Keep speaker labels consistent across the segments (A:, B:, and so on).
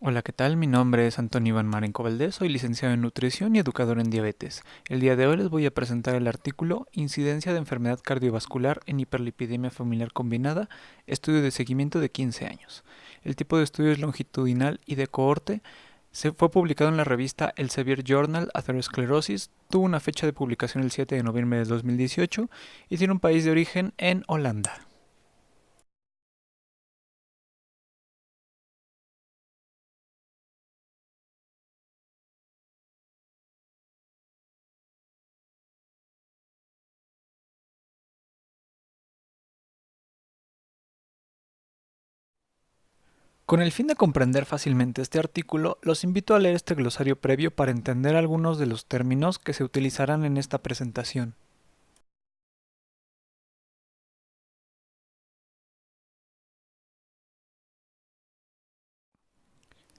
A: Hola, ¿qué tal? Mi nombre es Antonio Iván Marenco Valdés, soy licenciado en nutrición y educador en diabetes. El día de hoy les voy a presentar el artículo Incidencia de enfermedad cardiovascular en hiperlipidemia familiar combinada, estudio de seguimiento de 15 años. El tipo de estudio es longitudinal y de cohorte. Se fue publicado en la revista Elsevier Journal Atherosclerosis, tuvo una fecha de publicación el 7 de noviembre de 2018 y tiene un país de origen en Holanda. Con el fin de comprender fácilmente este artículo, los invito a leer este glosario previo para entender algunos de los términos que se utilizarán en esta presentación.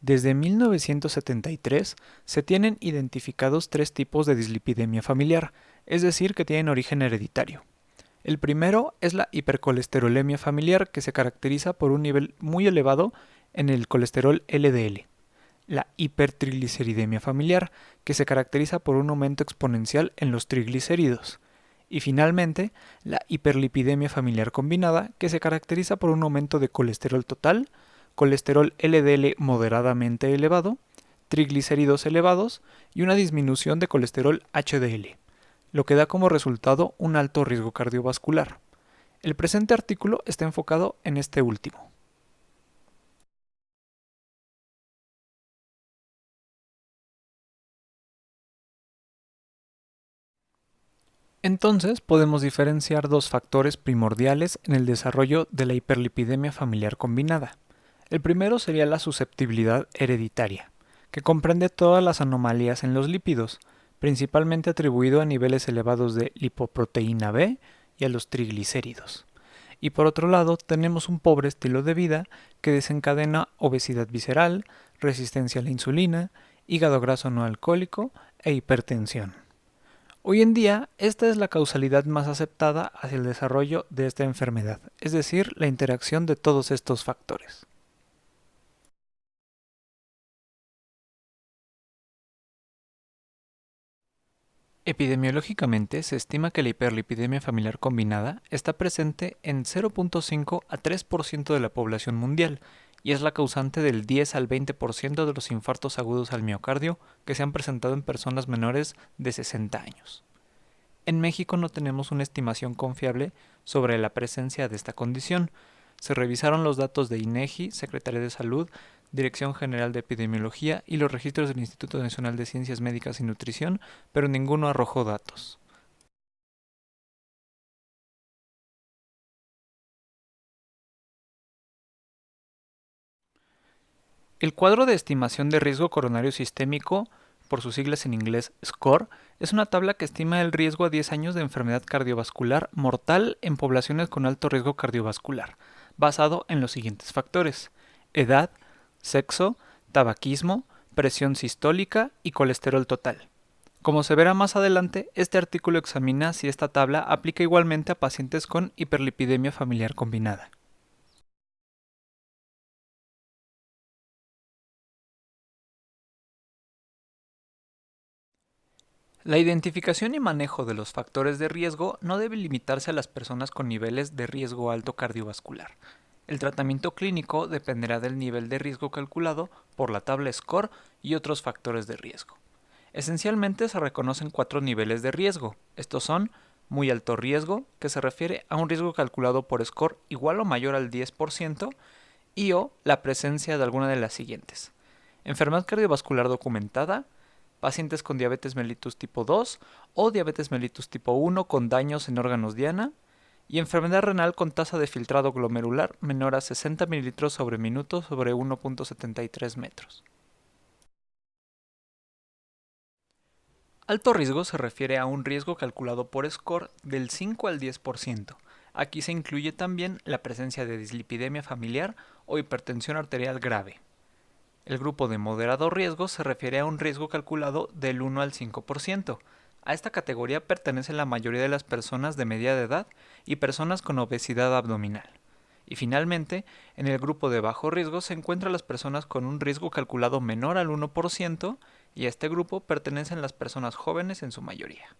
A: Desde 1973 se tienen identificados tres tipos de dislipidemia familiar, es decir, que tienen origen hereditario. El primero es la hipercolesterolemia familiar, que se caracteriza por un nivel muy elevado en el colesterol LDL. La hipertrigliceridemia familiar, que se caracteriza por un aumento exponencial en los triglicéridos. Y finalmente, la hiperlipidemia familiar combinada, que se caracteriza por un aumento de colesterol total, colesterol LDL moderadamente elevado, triglicéridos elevados y una disminución de colesterol HDL, lo que da como resultado un alto riesgo cardiovascular. El presente artículo está enfocado en este último. Entonces, podemos diferenciar dos factores primordiales en el desarrollo de la hiperlipidemia familiar combinada. El primero sería la susceptibilidad hereditaria, que comprende todas las anomalías en los lípidos, principalmente atribuido a niveles elevados de lipoproteína B y a los triglicéridos. Y por otro lado, tenemos un pobre estilo de vida que desencadena obesidad visceral, resistencia a la insulina, hígado graso no alcohólico e hipertensión. Hoy en día, esta es la causalidad más aceptada hacia el desarrollo de esta enfermedad, es decir, la interacción de todos estos factores. Epidemiológicamente, se estima que la hiperlipidemia familiar combinada está presente en 0.5 a 3% de la población mundial y es la causante del 10 al 20% de los infartos agudos al miocardio que se han presentado en personas menores de 60 años. En México no tenemos una estimación confiable sobre la presencia de esta condición. Se revisaron los datos de INEGI, Secretaría de Salud, Dirección General de Epidemiología y los registros del Instituto Nacional de Ciencias Médicas y Nutrición, pero ninguno arrojó datos. El cuadro de estimación de riesgo coronario sistémico, por sus siglas en inglés SCORE, es una tabla que estima el riesgo a 10 años de enfermedad cardiovascular mortal en poblaciones con alto riesgo cardiovascular, basado en los siguientes factores: edad, sexo, tabaquismo, presión sistólica y colesterol total. Como se verá más adelante, este artículo examina si esta tabla aplica igualmente a pacientes con hiperlipidemia familiar combinada. La identificación y manejo de los factores de riesgo no debe limitarse a las personas con niveles de riesgo alto cardiovascular. El tratamiento clínico dependerá del nivel de riesgo calculado por la tabla SCORE y otros factores de riesgo. Esencialmente se reconocen cuatro niveles de riesgo. Estos son: muy alto riesgo, que se refiere a un riesgo calculado por SCORE igual o mayor al 10%, y o la presencia de alguna de las siguientes: enfermedad cardiovascular documentada, pacientes con diabetes mellitus tipo 2 o diabetes mellitus tipo 1 con daños en órganos diana, y enfermedad renal con tasa de filtrado glomerular menor a 60 mililitros sobre minuto sobre 1.73 metros. Alto riesgo se refiere a un riesgo calculado por SCORE del 5 al 10%. Aquí se incluye también la presencia de dislipidemia familiar o hipertensión arterial grave. El grupo de moderado riesgo se refiere a un riesgo calculado del 1 al 5%. A esta categoría pertenecen la mayoría de las personas de media edad y personas con obesidad abdominal. Y finalmente, en el grupo de bajo riesgo se encuentran las personas con un riesgo calculado menor al 1% y a este grupo pertenecen las personas jóvenes en su mayoría.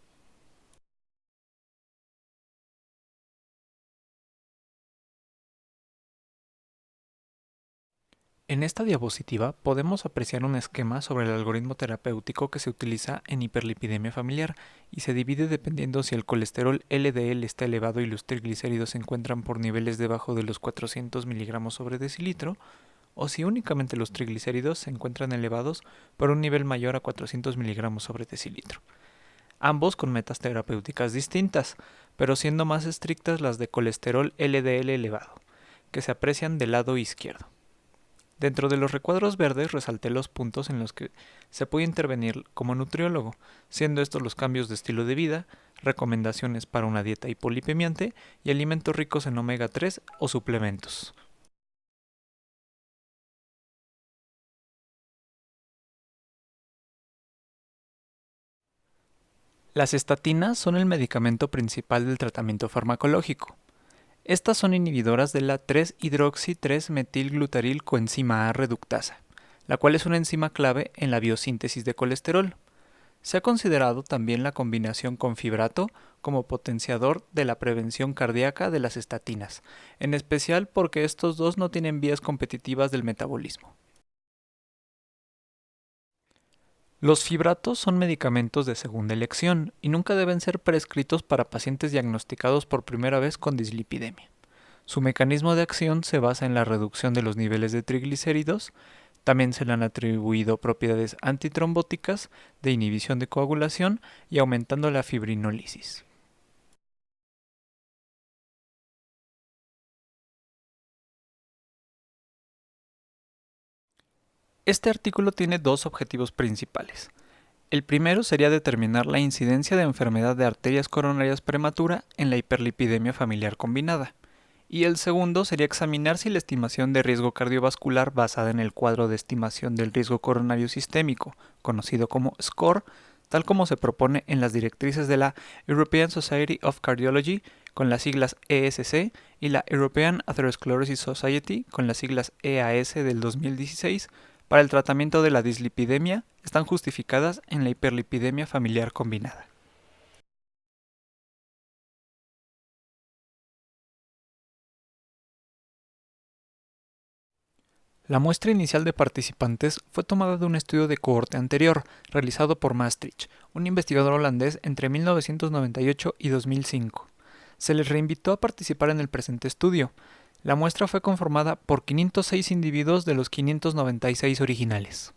A: En esta diapositiva podemos apreciar un esquema sobre el algoritmo terapéutico que se utiliza en hiperlipidemia familiar y se divide dependiendo si el colesterol LDL está elevado y los triglicéridos se encuentran por niveles debajo de los 400 miligramos sobre decilitro, o si únicamente los triglicéridos se encuentran elevados por un nivel mayor a 400 miligramos sobre decilitro. Ambos con metas terapéuticas distintas, pero siendo más estrictas las de colesterol LDL elevado, que se aprecian del lado izquierdo. Dentro de los recuadros verdes resalté los puntos en los que se puede intervenir como nutriólogo, siendo estos los cambios de estilo de vida, recomendaciones para una dieta hipolipemiante y alimentos ricos en omega 3 o suplementos. Las estatinas son el medicamento principal del tratamiento farmacológico. Estas son inhibidoras de la 3-hidroxi-3-metilglutaril coenzima A reductasa, la cual es una enzima clave en la biosíntesis de colesterol. Se ha considerado también la combinación con fibrato como potenciador de la prevención cardíaca de las estatinas, en especial porque estos dos no tienen vías competitivas del metabolismo. Los fibratos son medicamentos de segunda elección y nunca deben ser prescritos para pacientes diagnosticados por primera vez con dislipidemia. Su mecanismo de acción se basa en la reducción de los niveles de triglicéridos. También se le han atribuido propiedades antitrombóticas, de inhibición de coagulación y aumentando la fibrinólisis. Este artículo tiene dos objetivos principales. El primero sería determinar la incidencia de enfermedad de arterias coronarias prematura en la hiperlipidemia familiar combinada. Y el segundo sería examinar si la estimación de riesgo cardiovascular basada en el cuadro de estimación del riesgo coronario sistémico, conocido como SCORE, tal como se propone en las directrices de la European Society of Cardiology, con las siglas ESC, y la European Atherosclerosis Society, con las siglas EAS del 2016, para el tratamiento de la dislipidemia, están justificadas en la hiperlipidemia familiar combinada. La muestra inicial de participantes fue tomada de un estudio de cohorte anterior, realizado por Maastricht, un investigador holandés entre 1998 y 2005. Se les reinvitó a participar en el presente estudio. La muestra fue conformada por 506 individuos de los 596 originales.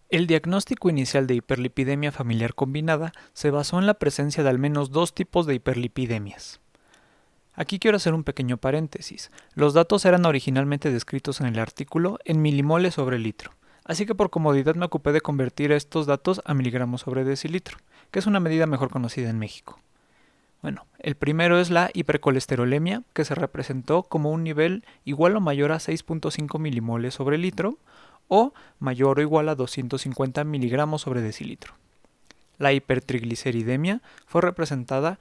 A: El diagnóstico inicial de hiperlipidemia familiar combinada se basó en la presencia de al menos dos tipos de hiperlipidemias. Aquí quiero hacer un pequeño paréntesis. Los datos eran originalmente descritos en el artículo en milimoles sobre litro, así que por comodidad me ocupé de convertir estos datos a miligramos sobre decilitro, que es una medida mejor conocida en México. Bueno, el primero es la hipercolesterolemia, que se representó como un nivel igual o mayor a 6.5 milimoles sobre litro o mayor o igual a 250 miligramos sobre decilitro. La hipertrigliceridemia fue representada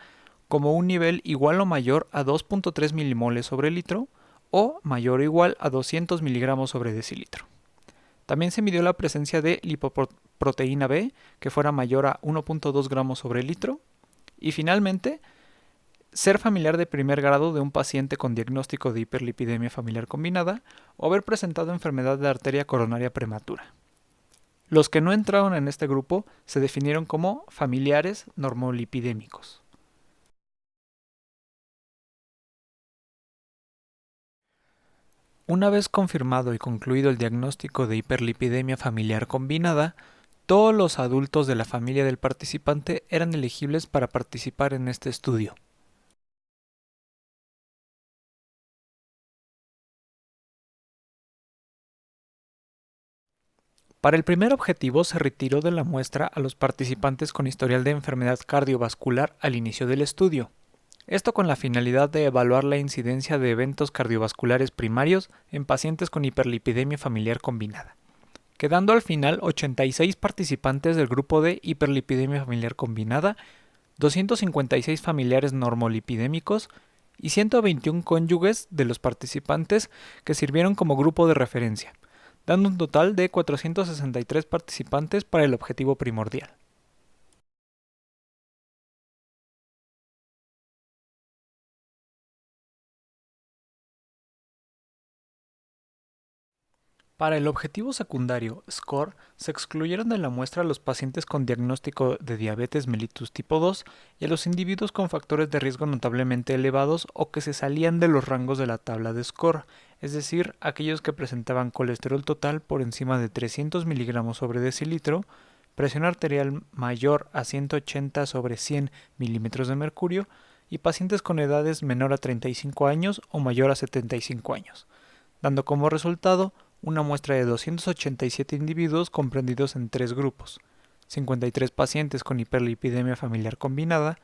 A: como un nivel igual o mayor a 2.3 milimoles sobre litro o mayor o igual a 200 miligramos sobre decilitro. También se midió la presencia de lipoproteína B, que fuera mayor a 1.2 gramos sobre litro. Y finalmente, ser familiar de primer grado de un paciente con diagnóstico de hiperlipidemia familiar combinada o haber presentado enfermedad de arteria coronaria prematura. Los que no entraron en este grupo se definieron como familiares normolipidémicos. Una vez confirmado y concluido el diagnóstico de hiperlipidemia familiar combinada, todos los adultos de la familia del participante eran elegibles para participar en este estudio. Para el primer objetivo se retiró de la muestra a los participantes con historial de enfermedad cardiovascular al inicio del estudio. Esto con la finalidad de evaluar la incidencia de eventos cardiovasculares primarios en pacientes con hiperlipidemia familiar combinada, quedando al final 86 participantes del grupo de hiperlipidemia familiar combinada 256 familiares normolipidémicos y 121 cónyuges de los participantes que sirvieron como grupo de referencia, dando un total de 463 participantes para el objetivo primordial. Para el objetivo secundario, SCORE, se excluyeron de la muestra a los pacientes con diagnóstico de diabetes mellitus tipo 2 y a los individuos con factores de riesgo notablemente elevados o que se salían de los rangos de la tabla de SCORE, es decir, aquellos que presentaban colesterol total por encima de 300 miligramos sobre decilitro, presión arterial mayor a 180 sobre 100 milímetros de mercurio y pacientes con edades menor a 35 años o mayor a 75 años, dando como resultado una muestra de 287 individuos comprendidos en tres grupos: 53 pacientes con hiperlipidemia familiar combinada,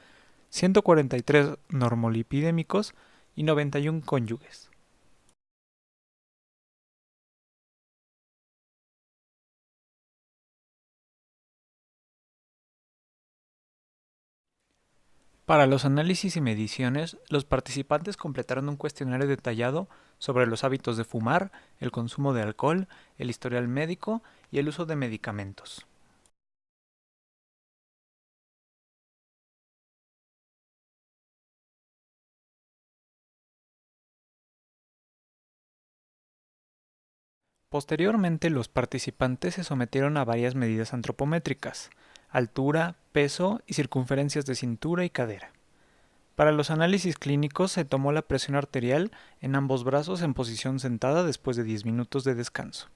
A: 143 normolipidémicos y 91 cónyuges. Para los análisis y mediciones, los participantes completaron un cuestionario detallado sobre los hábitos de fumar, el consumo de alcohol, el historial médico y el uso de medicamentos. Posteriormente, los participantes se sometieron a varias medidas antropométricas: altura, peso y circunferencias de cintura y cadera. Para los análisis clínicos se tomó la presión arterial en ambos brazos en posición sentada después de 10 minutos de descanso.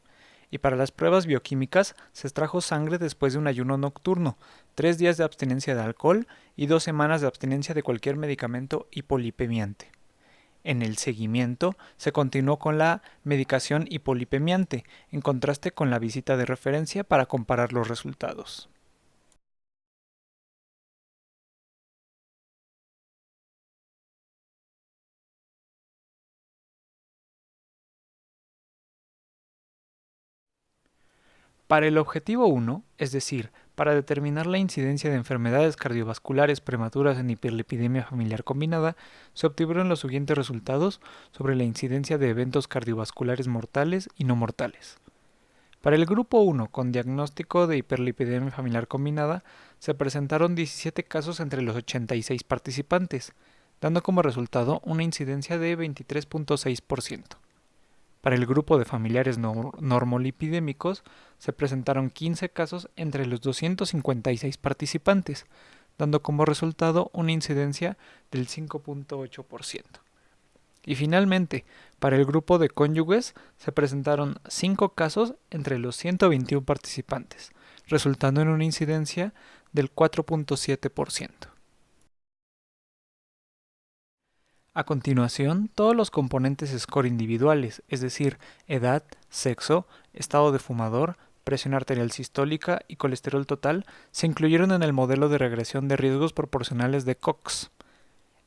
A: Y para las pruebas bioquímicas se extrajo sangre después de un ayuno nocturno, 3 días de abstinencia de alcohol y 2 semanas de abstinencia de cualquier medicamento hipolipemiante. En el seguimiento se continuó con la medicación hipolipemiante, en contraste con la visita de referencia para comparar los resultados. Para el objetivo 1, es decir, para determinar la incidencia de enfermedades cardiovasculares prematuras en hiperlipidemia familiar combinada, se obtuvieron los siguientes resultados sobre la incidencia de eventos cardiovasculares mortales y no mortales. Para el grupo 1 con diagnóstico de hiperlipidemia familiar combinada, se presentaron 17 casos entre los 86 participantes, dando como resultado una incidencia de 23.6%. Para el grupo de familiares normolipidémicos se presentaron 15 casos entre los 256 participantes, dando como resultado una incidencia del 5.8%. Y finalmente, para el grupo de cónyuges se presentaron 5 casos entre los 121 participantes, resultando en una incidencia del 4.7%. A continuación, todos los componentes SCORE individuales, es decir, edad, sexo, estado de fumador, presión arterial sistólica y colesterol total, se incluyeron en el modelo de regresión de riesgos proporcionales de Cox.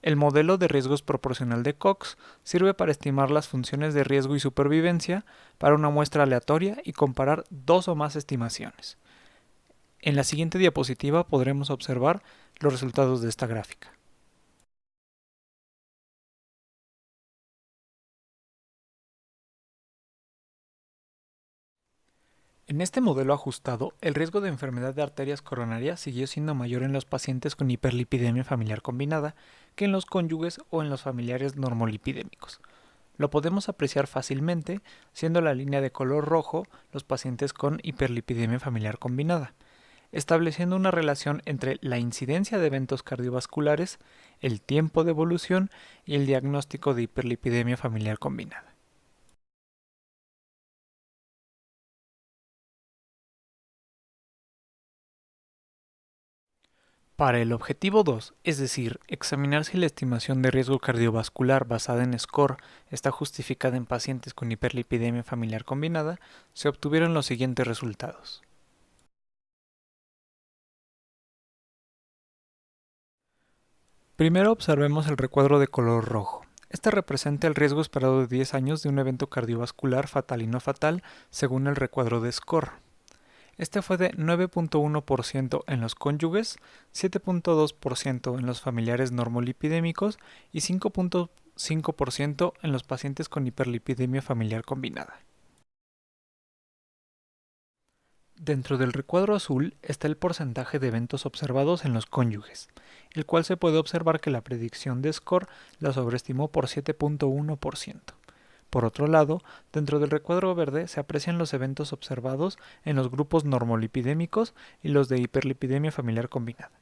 A: El modelo de riesgos proporcional de Cox sirve para estimar las funciones de riesgo y supervivencia para una muestra aleatoria y comparar dos o más estimaciones. En la siguiente diapositiva podremos observar los resultados de esta gráfica. En este modelo ajustado, el riesgo de enfermedad de arterias coronarias siguió siendo mayor en los pacientes con hiperlipidemia familiar combinada que en los cónyuges o en los familiares normolipidémicos. Lo podemos apreciar fácilmente siendo la línea de color rojo los pacientes con hiperlipidemia familiar combinada, estableciendo una relación entre la incidencia de eventos cardiovasculares, el tiempo de evolución y el diagnóstico de hiperlipidemia familiar combinada. Para el objetivo 2, es decir, examinar si la estimación de riesgo cardiovascular basada en SCORE está justificada en pacientes con hiperlipidemia familiar combinada, se obtuvieron los siguientes resultados. Primero observemos el recuadro de color rojo. Este representa el riesgo esperado de 10 años de un evento cardiovascular fatal y no fatal según el recuadro de SCORE. Este fue de 9.1% en los cónyuges, 7.2% en los familiares normolipidémicos y 5.5% en los pacientes con hiperlipidemia familiar combinada. Dentro del recuadro azul está el porcentaje de eventos observados en los cónyuges, el cual se puede observar que la predicción de SCORE la sobreestimó por 7.1%. Por otro lado, dentro del recuadro verde se aprecian los eventos observados en los grupos normolipidémicos y los de hiperlipidemia familiar combinada,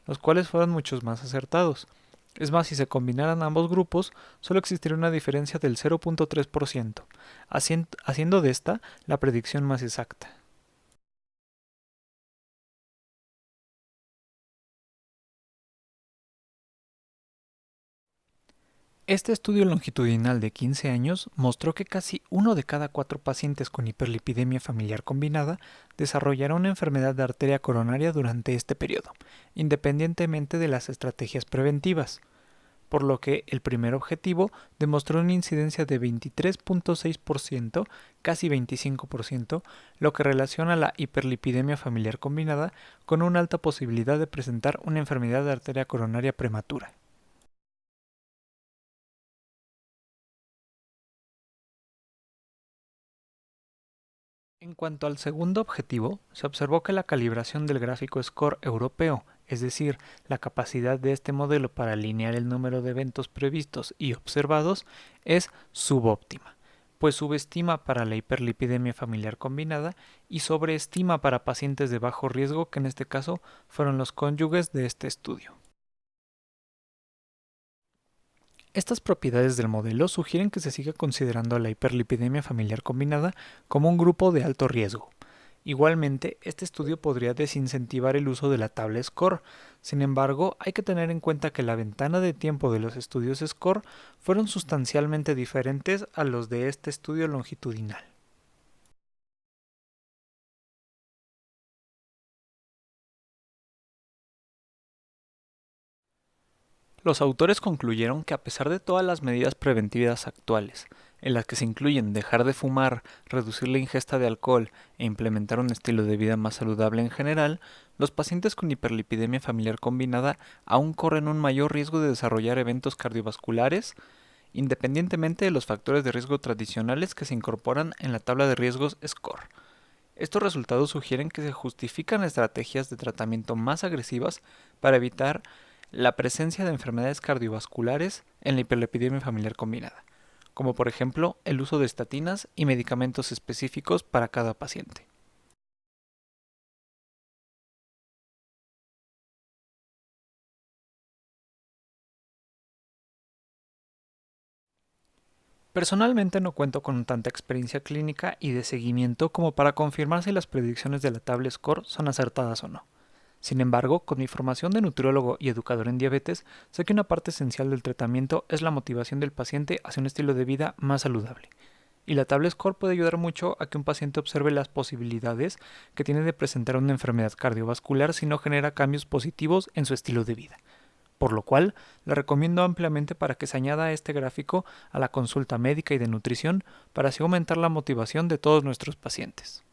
A: los cuales fueron muchos más acertados. Es más, si se combinaran ambos grupos, solo existiría una diferencia del 0.3%, haciendo de esta la predicción más exacta. Este estudio longitudinal de 15 años mostró que casi uno de cada 4 pacientes con hiperlipidemia familiar combinada desarrollará una enfermedad de arteria coronaria durante este periodo, independientemente de las estrategias preventivas, por lo que el primer objetivo demostró una incidencia de 23.6%, casi 25%, lo que relaciona la hiperlipidemia familiar combinada con una alta posibilidad de presentar una enfermedad de arteria coronaria prematura. En cuanto al segundo objetivo, se observó que la calibración del gráfico SCORE europeo, es decir, la capacidad de este modelo para alinear el número de eventos previstos y observados, es subóptima, pues subestima para la hiperlipidemia familiar combinada y sobreestima para pacientes de bajo riesgo, que en este caso fueron los cónyuges de este estudio. Estas propiedades del modelo sugieren que se siga considerando a la hiperlipidemia familiar combinada como un grupo de alto riesgo. Igualmente, este estudio podría desincentivar el uso de la tabla SCORE. Sin embargo, hay que tener en cuenta que la ventana de tiempo de los estudios SCORE fueron sustancialmente diferentes a los de este estudio longitudinal. Los autores concluyeron que a pesar de todas las medidas preventivas actuales, en las que se incluyen dejar de fumar, reducir la ingesta de alcohol e implementar un estilo de vida más saludable en general, los pacientes con hiperlipidemia familiar combinada aún corren un mayor riesgo de desarrollar eventos cardiovasculares, independientemente de los factores de riesgo tradicionales que se incorporan en la tabla de riesgos SCORE. Estos resultados sugieren que se justifican estrategias de tratamiento más agresivas para evitar la presencia de enfermedades cardiovasculares en la hiperlipidemia familiar combinada, como por ejemplo el uso de estatinas y medicamentos específicos para cada paciente. Personalmente no cuento con tanta experiencia clínica y de seguimiento como para confirmar si las predicciones de la tabla SCORE son acertadas o no. Sin embargo, con mi formación de nutriólogo y educador en diabetes, sé que una parte esencial del tratamiento es la motivación del paciente hacia un estilo de vida más saludable. Y la tabla SCORE puede ayudar mucho a que un paciente observe las posibilidades que tiene de presentar una enfermedad cardiovascular si no genera cambios positivos en su estilo de vida. Por lo cual, la recomiendo ampliamente para que se añada este gráfico a la consulta médica y de nutrición para así aumentar la motivación de todos nuestros pacientes.